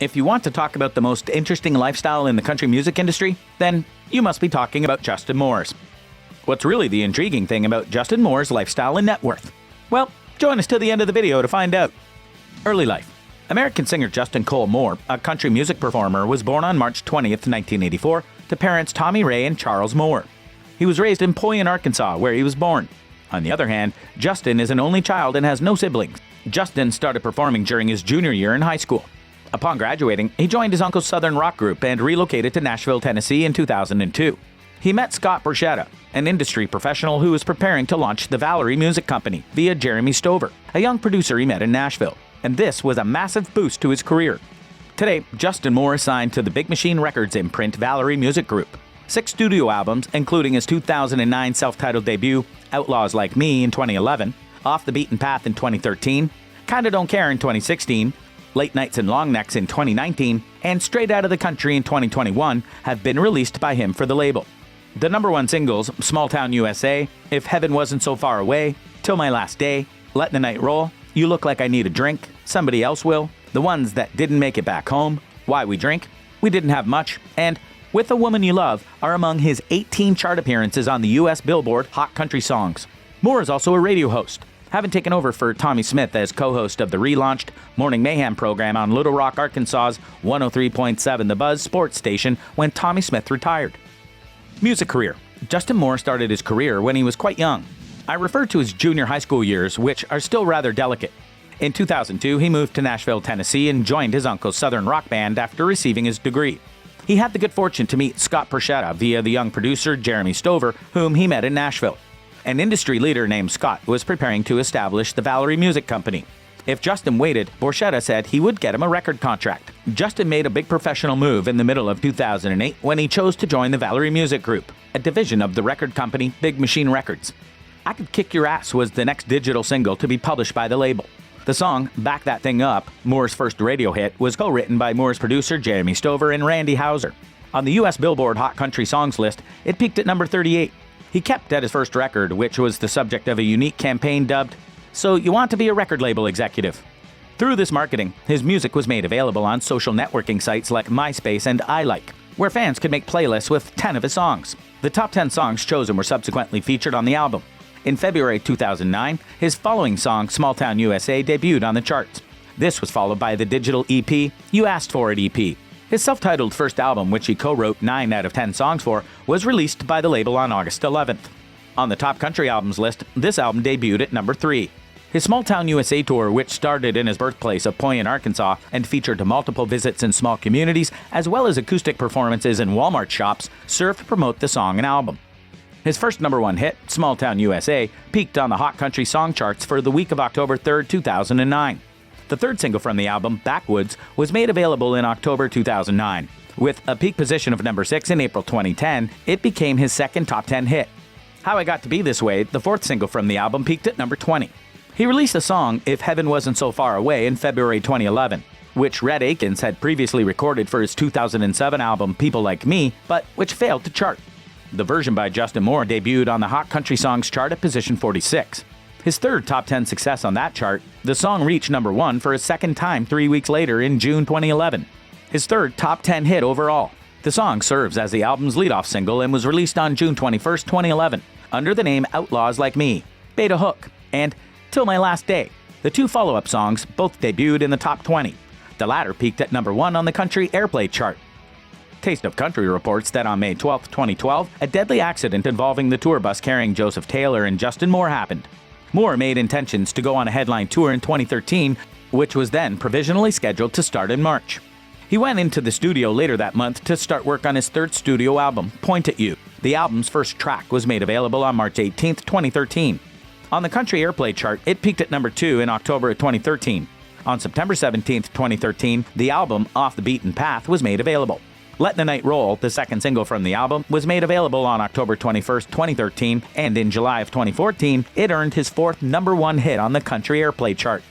If you want to talk about the most interesting lifestyle in the country music industry, then you must be talking about Justin Moore's. What's really the intriguing thing about Justin Moore's lifestyle and net worth? Well, join us to the end of the video to find out. Early life. American singer Justin Cole Moore, a country music performer, was born on March 20th, 1984, to parents Tommy Ray and Charles Moore. He was raised in Poyen, Arkansas, where he was born. On the other hand, Justin is an only child and has no siblings. Justin started performing during his junior year in high school. Upon graduating, he joined his uncle's Southern rock group and relocated to Nashville, Tennessee in 2002. He met Scott Borchetta, an industry professional who was preparing to launch the Valory Music Co via Jeremy Stover, a young producer he met in Nashville. And this was a massive boost to his career. Today, Justin Moore is signed to the Big Machine Records imprint Valory Music Group. 6 studio albums, including his 2009 self-titled debut, Outlaws Like Me in 2011, Off the Beaten Path in 2013, Kinda Don't Care in 2016, Late Nights and Long Necks in 2019, and Straight Outta the Country in 2021 have been released by him for the label. The #1 singles, Small Town USA, If Heaven Wasn't So Far Away, Till My Last Day, Let the Night Roll, You Look Like I Need a Drink, Somebody Else Will, the ones that didn't make it back home, Why We Drink, We Didn't Have Much, and With a Woman You Love are among his 18 chart appearances on the US Billboard Hot Country Songs. Moore is also a radio host, having taken over for Tommy Smith as co-host of the relaunched Morning Mayhem program on Little Rock, Arkansas's 103.7 The Buzz sports station when Tommy Smith retired. Music career. Justin Moore started his career when he was quite young. I refer to his junior high school years, which are still rather delicate. In 2002, he moved to Nashville, Tennessee and joined his uncle's Southern rock band after receiving his degree. He had the good fortune to meet Scott Borchetta via the young producer Jeremy Stover, whom he met in Nashville. An industry leader named Scott was preparing to establish the Valory Music Company. If Justin waited, Borchetta said he would get him a record contract. Justin made a big professional move in the middle of 2008 when he chose to join the Valory Music Group, a division of the record company Big Machine Records. I Could Kick Your Ass was the next digital single to be published by the label. The song, Back That Thing Up, Moore's first radio hit, was co-written by Moore's producer Jeremy Stover and Randy Houser. On the US Billboard Hot Country Songs list, it peaked at number 38. He kept at his first record, which was the subject of a unique campaign dubbed, So You Want to Be a Record Label Executive. Through this marketing, his music was made available on social networking sites like MySpace and iLike, where fans could make playlists with 10 of his songs. The top 10 songs chosen were subsequently featured on the album. In February 2009, his following song, Small Town USA, debuted on the charts. This was followed by the digital EP, You Asked For It EP. His self-titled first album, which he co-wrote 9 out of 10 songs for, was released by the label on August 11th. On the top country albums list, this album debuted at number 3. His Small Town USA tour, which started in his birthplace of Poyen, Arkansas, and featured multiple visits in small communities, as well as acoustic performances in Walmart shops, served to promote the song and album. His first #1 hit, Small Town USA, peaked on the Hot Country Song charts for the week of October 3, 2009. The third single from the album, Backwoods, was made available in October 2009. With a peak position of number 6 in April 2010, it became his second top 10 hit. How I Got to Be This Way, the fourth single from the album, peaked at number 20. He released the song If Heaven Wasn't So Far Away in February 2011, which Rhett Akins had previously recorded for his 2007 album People Like Me, but which failed to chart. The version by Justin Moore debuted on the Hot Country Songs chart at position 46. His third top 10 success on that chart, the song reached number 1 for a second time 3 weeks later in June 2011. His third top 10 hit overall. The song serves as the album's leadoff single and was released on June 21, 2011, under the name Outlaws Like Me, Beta Hook, and Till My Last Day. The 2 follow-up songs both debuted in the top 20. The latter peaked at number 1 on the country airplay chart. Taste of Country reports that on May 12, 2012, a deadly accident involving the tour bus carrying Joseph Taylor and Justin Moore happened. Moore made intentions to go on a headline tour in 2013, which was then provisionally scheduled to start in March. He went into the studio later that month to start work on his third studio album, Point at You. The album's first track was made available on March 18, 2013. On the country airplay chart, it peaked at number 2 in October of 2013. On September 17, 2013, the album Off the Beaten Path was made available. Let the Night Roll, the second single from the album, was made available on October 21, 2013, and in July of 2014, it earned his fourth #1 hit on the country airplay chart.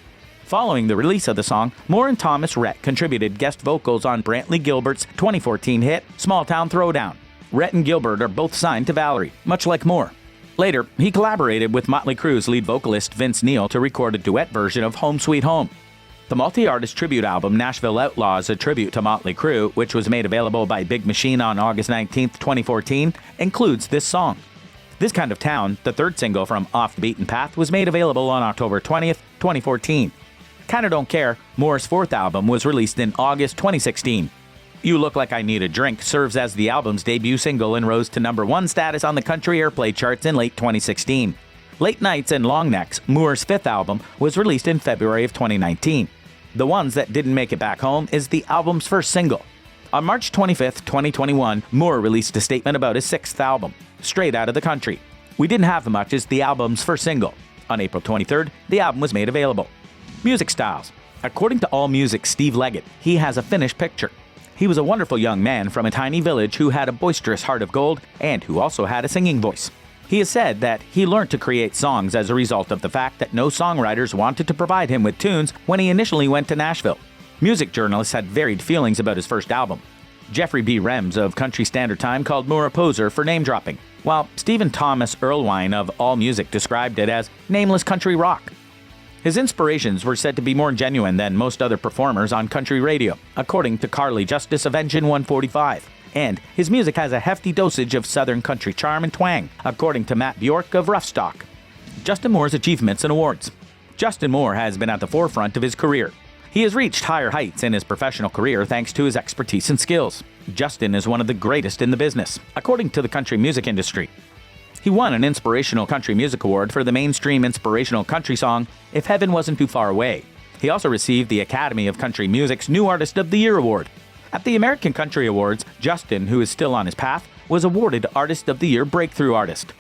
Following the release of the song, Moore and Thomas Rhett contributed guest vocals on Brantley Gilbert's 2014 hit, Small Town Throwdown. Rhett and Gilbert are both signed to Valory, much like Moore. Later, he collaborated with Motley Crue's lead vocalist Vince Neil to record a duet version of Home Sweet Home. The multi-artist tribute album Nashville Outlaws, a tribute to Motley Crue, which was made available by Big Machine on August 19, 2014, includes this song. This Kind of Town, the third single from Off the Beaten Path, was made available on October 20th, 2014. Kinda Don't Care, Moore's fourth album, was released in August 2016. You Look Like I Need a Drink serves as the album's debut single and rose to number 1 status on the country airplay charts in late 2016. Late Nights and Long Necks, Moore's fifth album, was released in February of 2019. The Ones That Didn't Make It Back Home is the album's first single. On March 25, 2021, Moore released a statement about his sixth album, Straight Outta the Country. We Didn't Have Much is the album's first single. On April 23rd, the album was made available. Music styles. According to AllMusic's Steve Leggett, he has a finished picture. He was a wonderful young man from a tiny village who had a boisterous heart of gold and who also had a singing voice. He has said that he learned to create songs as a result of the fact that no songwriters wanted to provide him with tunes when he initially went to Nashville. Music journalists had varied feelings about his first album. Jeffrey B. Rems of Country Standard Time called Moore a poser for name-dropping, while Stephen Thomas Erlewine of AllMusic described it as nameless country rock. His inspirations were said to be more genuine than most other performers on country radio, according to Carly Justice of Engine 145. And his music has a hefty dosage of southern country charm and twang, according to Matt Bjork of Rough Stock. Justin Moore's achievements and awards. Justin Moore has been at the forefront of his career. He has reached higher heights in his professional career thanks to his expertise and skills. Justin is one of the greatest in the business, according to the country music industry. He won an Inspirational Country Music Award for the mainstream inspirational country song, If Heaven Wasn't Too Far Away. He also received the Academy of Country Music's New Artist of the Year Award. At the American Country Awards, Justin, who is still on his path, was awarded Artist of the Year Breakthrough Artist.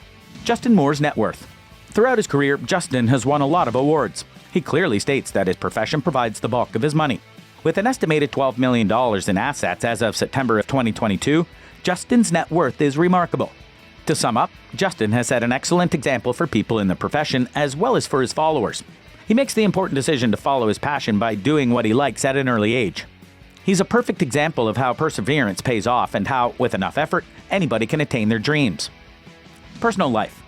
Justin Moore's net worth. Throughout his career, Justin has won a lot of awards. He clearly states that his profession provides the bulk of his money. With an estimated $12 million in assets as of September of 2022, Justin's net worth is remarkable. To sum up, Justin has set an excellent example for people in the profession as well as for his followers. He makes the important decision to follow his passion by doing what he likes at an early age. He's a perfect example of how perseverance pays off and how, with enough effort, anybody can attain their dreams. Personal life.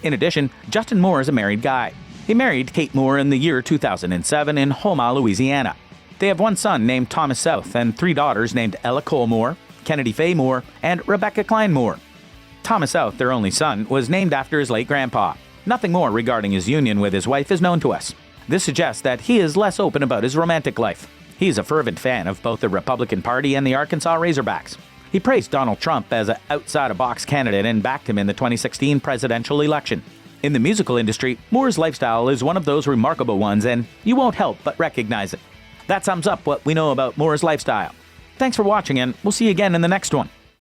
In addition, Justin Moore is a married guy. He married Kate Moore in the year 2007 in Houma, Louisiana. They have one son named Thomas South and 3 daughters named Ella Cole Moore, Kennedy Faye Moore, and Rebecca Klein Moore. Thomas South, their only son, was named after his late grandpa. Nothing more regarding his union with his wife is known to us. This suggests that he is less open about his romantic life. He is a fervent fan of both the Republican Party and the Arkansas Razorbacks. He praised Donald Trump as an outside-the-box candidate and backed him in the 2016 presidential election. In the musical industry, Moore's lifestyle is one of those remarkable ones, and you won't help but recognize it. That sums up what we know about Moore's lifestyle. Thanks for watching, and we'll see you again in the next one.